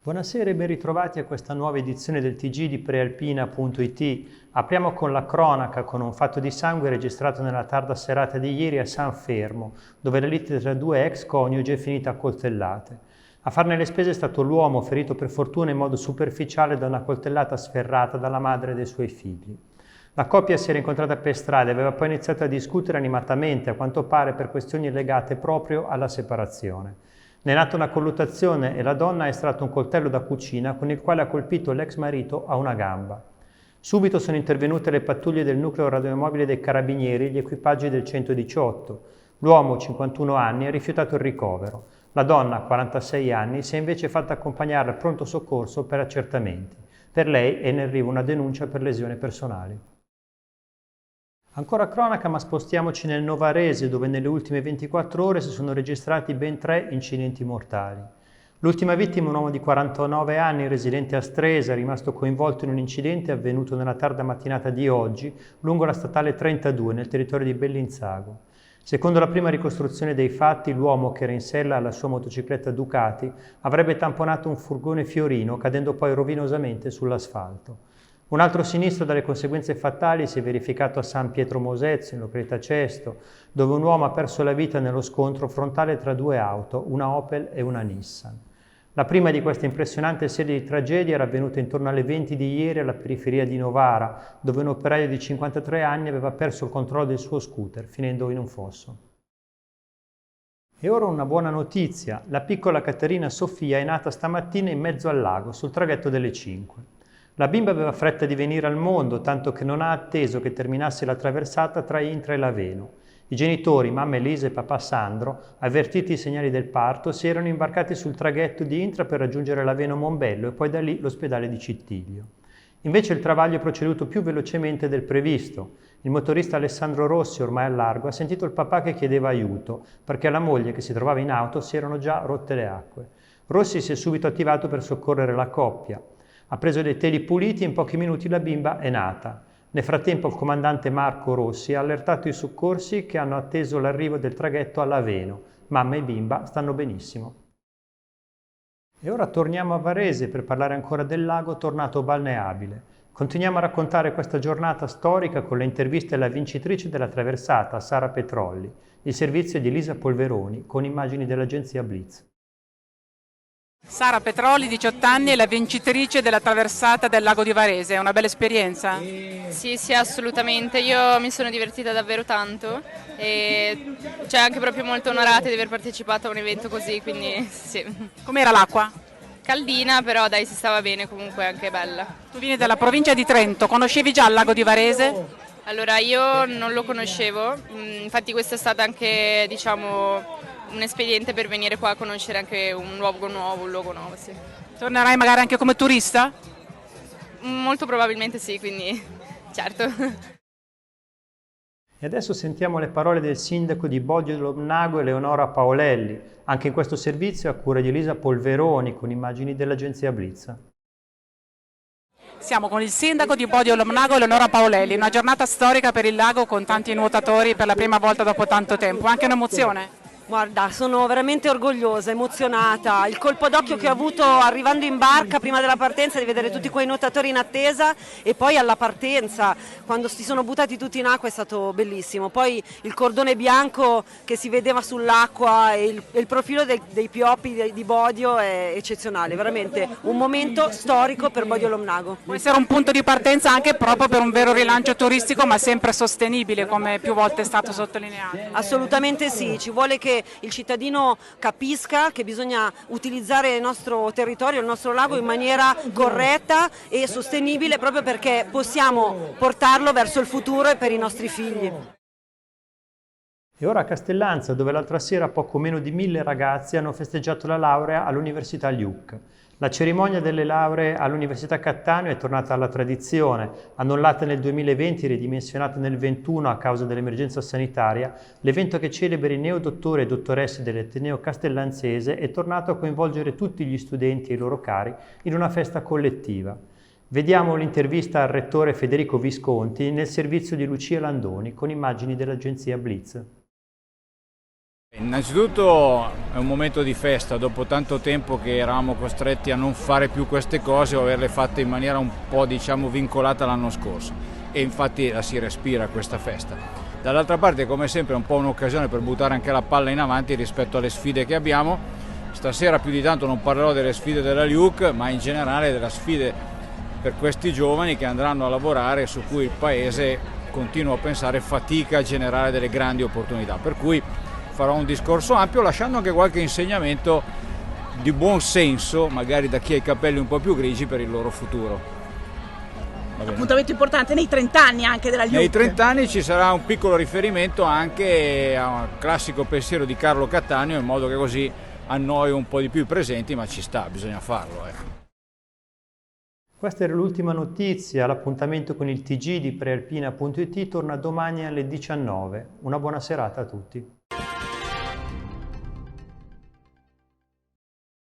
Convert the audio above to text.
Buonasera e ben ritrovati a questa nuova edizione del TG di Prealpina.it. Apriamo con la cronaca, con un fatto di sangue registrato nella tarda serata di ieri a San Fermo, dove la lite tra due ex coniugi è finita a coltellate. A farne le spese è stato l'uomo, ferito per fortuna in modo superficiale da una coltellata sferrata dalla madre dei suoi figli. La coppia si era incontrata per strada e aveva poi iniziato a discutere animatamente, a quanto pare per questioni legate proprio alla separazione. Ne è nata una colluttazione e la donna ha estratto un coltello da cucina con il quale ha colpito l'ex marito a una gamba. Subito sono intervenute le pattuglie del nucleo radiomobile dei carabinieri e gli equipaggi del 118. L'uomo, 51 anni, ha rifiutato il ricovero. La donna, 46 anni, si è invece fatta accompagnare al pronto soccorso per accertamenti. Per lei è in arrivo una denuncia per lesioni personali. Ancora cronaca, ma spostiamoci nel Novarese, dove nelle ultime 24 ore si sono registrati ben 3 incidenti mortali. L'ultima vittima, un uomo di 49 anni, residente a Stresa, è rimasto coinvolto in un incidente avvenuto nella tarda mattinata di oggi, lungo la statale 32, nel territorio di Bellinzago. Secondo la prima ricostruzione dei fatti, l'uomo, che era in sella alla sua motocicletta Ducati, avrebbe tamponato un furgone Fiorino, cadendo poi rovinosamente sull'asfalto. Un altro sinistro dalle conseguenze fatali si è verificato a San Pietro Mosezzo, in località Cesto, dove un uomo ha perso la vita nello scontro frontale tra due auto, una Opel e una Nissan. La prima di questa impressionante serie di tragedie era avvenuta intorno alle 20 di ieri alla periferia di Novara, dove un operaio di 53 anni aveva perso il controllo del suo scooter, finendo in un fosso. E ora una buona notizia: la piccola Caterina Sofia è nata stamattina in mezzo al lago, sul traghetto delle 5. La bimba aveva fretta di venire al mondo, tanto che non ha atteso che terminasse la traversata tra Intra e Laveno. I genitori, mamma Elisa e papà Sandro, avvertiti i segnali del parto, si erano imbarcati sul traghetto di Intra per raggiungere Laveno Monbello e poi da lì l'ospedale di Cittiglio. Invece il travaglio è proceduto più velocemente del previsto. Il motorista Alessandro Rossi, ormai al largo, ha sentito il papà che chiedeva aiuto, perché alla moglie che si trovava in auto si erano già rotte le acque. Rossi si è subito attivato per soccorrere la coppia. Ha preso dei teli puliti e in pochi minuti la bimba è nata. Nel frattempo il comandante Marco Rossi ha allertato i soccorsi che hanno atteso l'arrivo del traghetto a Laveno. Mamma e bimba stanno benissimo. E ora torniamo a Varese per parlare ancora del lago tornato balneabile. Continuiamo a raccontare questa giornata storica con le interviste alla vincitrice della traversata, Sara Petrolli, il servizio di Elisa Polveroni, con immagini dell'agenzia Blitz. Sara Petrolli, 18 anni, è la vincitrice della traversata del lago di Varese. È una bella esperienza? Sì, assolutamente. Io mi sono divertita davvero tanto e cioè anche proprio molto onorata di aver partecipato a un evento così, quindi sì. Com'era l'acqua? Caldina, però dai, si stava bene, comunque anche bella. Tu vieni dalla provincia di Trento, conoscevi già il lago di Varese? Allora, io non lo conoscevo, infatti questa è stata anche, diciamo, un espediente per venire qua a conoscere anche un luogo nuovo, sì. Tornerai magari anche come turista? Molto probabilmente sì, quindi certo. E adesso sentiamo le parole del sindaco di Bodio Lomnago, Eleonora Paolelli, anche in questo servizio a cura di Elisa Polveroni, con immagini dell'agenzia Blitz. Siamo con il sindaco di Bodio Lomnago, Eleonora Paolelli, una giornata storica per il lago con tanti nuotatori per la prima volta dopo tanto tempo. Anche un'emozione? Guarda, sono veramente orgogliosa, emozionata. Il colpo d'occhio che ho avuto arrivando in barca prima della partenza, di vedere tutti quei nuotatori in attesa, e poi alla partenza, quando si sono buttati tutti in acqua, è stato bellissimo. Poi il cordone bianco che si vedeva sull'acqua e il profilo dei pioppi di Bodio è eccezionale, veramente un momento storico per Bodio Lomnago. Può essere un punto di partenza anche proprio per un vero rilancio turistico, ma sempre sostenibile, come più volte è stato sottolineato. Assolutamente sì, ci vuole che il cittadino capisca che bisogna utilizzare il nostro territorio, il nostro lago in maniera corretta e sostenibile, proprio perché possiamo portarlo verso il futuro e per i nostri figli. E ora a Castellanza, dove l'altra sera poco meno di 1000 ragazzi hanno festeggiato la laurea all'Università Luc. La cerimonia delle lauree all'Università Cattaneo è tornata alla tradizione. Annullata nel 2020 e ridimensionata nel 2021 a causa dell'emergenza sanitaria, l'evento che celebra i neodottori e dottoresse dell'Ateneo Castellanzese è tornato a coinvolgere tutti gli studenti e i loro cari in una festa collettiva. Vediamo l'intervista al rettore Federico Visconti nel servizio di Lucia Landoni con immagini dell'agenzia Blitz. Innanzitutto è un momento di festa, dopo tanto tempo che eravamo costretti a non fare più queste cose o averle fatte in maniera un po' vincolata l'anno scorso, e infatti la si respira questa festa. Dall'altra parte, come sempre, è un po' un'occasione per buttare anche la palla in avanti rispetto alle sfide che abbiamo. Stasera più di tanto non parlerò delle sfide della LIUC, ma in generale delle sfide per questi giovani che andranno a lavorare, su cui il Paese, continuo a pensare, fatica a generare delle grandi opportunità. Per cui farò un discorso ampio, lasciando anche qualche insegnamento di buon senso, magari da chi ha i capelli un po' più grigi, per il loro futuro. Appuntamento importante nei 30 anni anche della LIUC. Nei 30 anni ci sarà un piccolo riferimento anche a un classico pensiero di Carlo Cattaneo, in modo che così annoio un po' di più i presenti, ma ci sta, bisogna farlo. Questa era l'ultima notizia, l'appuntamento con il TG di prealpina.it torna domani alle 19. Una buona serata a tutti.